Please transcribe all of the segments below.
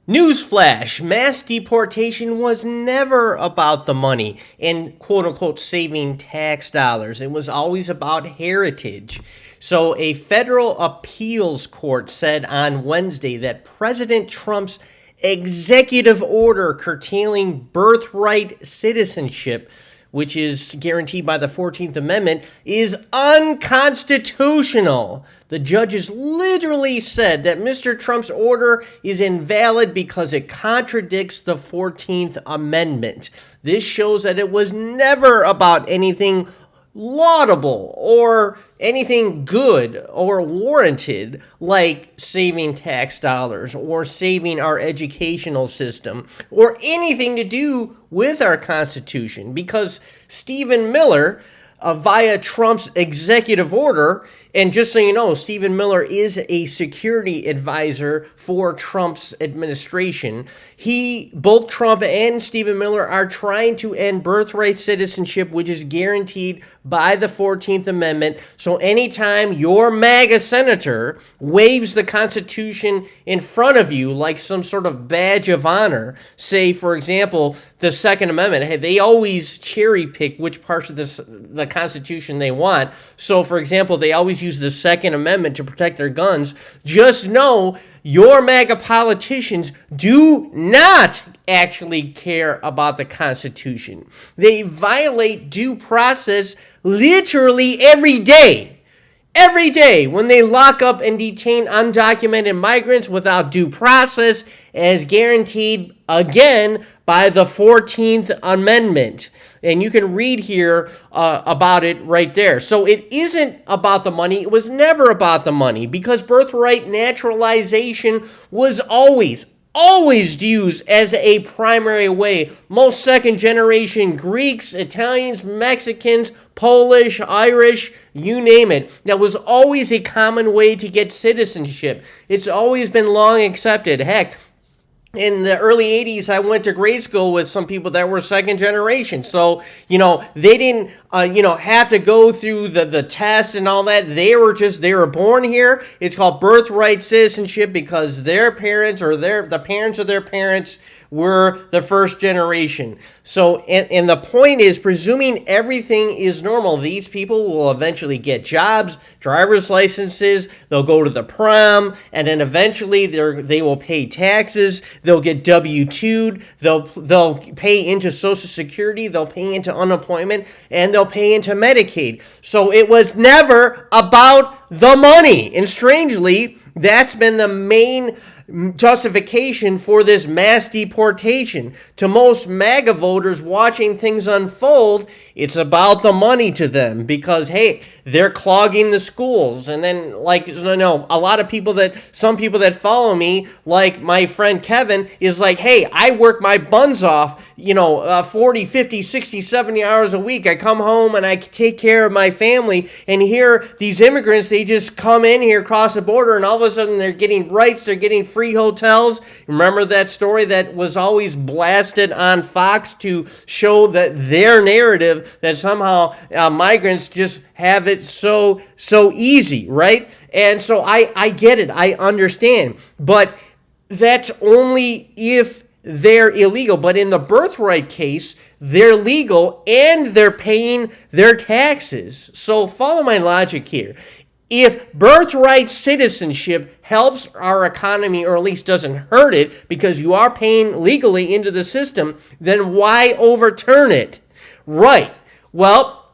Newsflash, mass deportation was never about the money and quote-unquote saving tax dollars. It was always about heritage. So a federal appeals court said on Wednesday that President Trump's executive order curtailing birthright citizenship, which is guaranteed by the 14th Amendment, is unconstitutional. The judges literally said that Mr. Trump's order is invalid because it contradicts the 14th Amendment. This shows that it was never about anything laudable or anything good or warranted like saving tax dollars or saving our educational system or anything to do with our Constitution, because Stephen Miller, via Trump's executive order, and just so you know, Stephen Miller is a security advisor for Trump's administration. Both Trump and Stephen Miller are trying to end birthright citizenship, which is guaranteed by the 14th Amendment. So anytime your MAGA senator waves the Constitution in front of you like some sort of badge of honor, say, for example, the Second Amendment, they always cherry pick which parts of the Constitution they want. So, for example, they always use the Second Amendment to protect their guns. Just know your MAGA politicians do not actually care about the Constitution. They violate due process literally every day. Every day when they lock up and detain undocumented migrants without due process, as guaranteed again by the 14th Amendment. And you can read here about it right there. So it isn't about the money. It was never about the money, because birthright naturalization was always used as a primary way. Most second-generation Greeks, Italians, Mexicans, Polish, Irish, you name it. That was always a common way to get citizenship. It's always been long accepted. Heck, in the early 80s, I went to grade school with some people that were second generation. So, they didn't, have to go through the test and all that. They were born here. It's called birthright citizenship because their parents or the parents of their parents were the first generation. So, and the point is, presuming everything is normal, these people will eventually get jobs, driver's licenses, they'll go to the prom, and then eventually they will pay taxes, they'll get W-2'd, they'll pay into Social Security, they'll pay into unemployment, and they'll pay into Medicaid. So it was never about the money. And strangely, that's been the main justification for this mass deportation. To most MAGA voters watching things unfold, it's about the money to them because, hey, they're clogging the schools. And then, a lot of some people that follow me, like my friend Kevin, is like, hey, I work my buns off, 40, 50, 60, 70 hours a week. I come home and I take care of my family. And here, these immigrants, they just come in here, cross the border, and all of a sudden they're getting rights, they're getting free hotels. Remember that story that was always blasted on Fox to show that their narrative that somehow migrants just have it so easy, right? And so I get it. I understand. But that's only if they're illegal. But in the birthright case, they're legal and they're paying their taxes. So follow my logic here. If birthright citizenship helps our economy, or at least doesn't hurt it, because you are paying legally into the system, then why overturn it? Right. Well,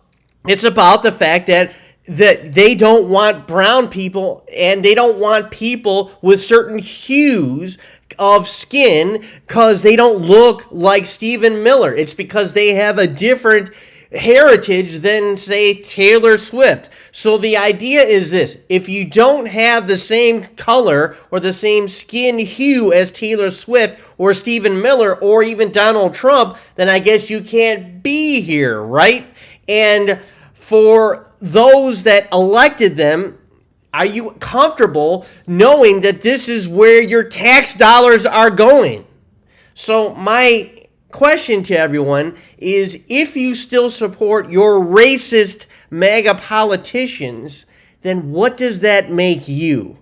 it's about the fact that they don't want brown people and they don't want people with certain hues of skin because they don't look like Stephen Miller. It's because they have a different heritage than, say, Taylor Swift. So the idea is this: if you don't have the same color or the same skin hue as Taylor Swift or Stephen Miller or even Donald Trump, then I guess you can't be here, right? And for those that elected them, are you comfortable knowing that this is where your tax dollars are going? So my question to everyone is, if you still support your racist MAGA politicians, then what does that make you?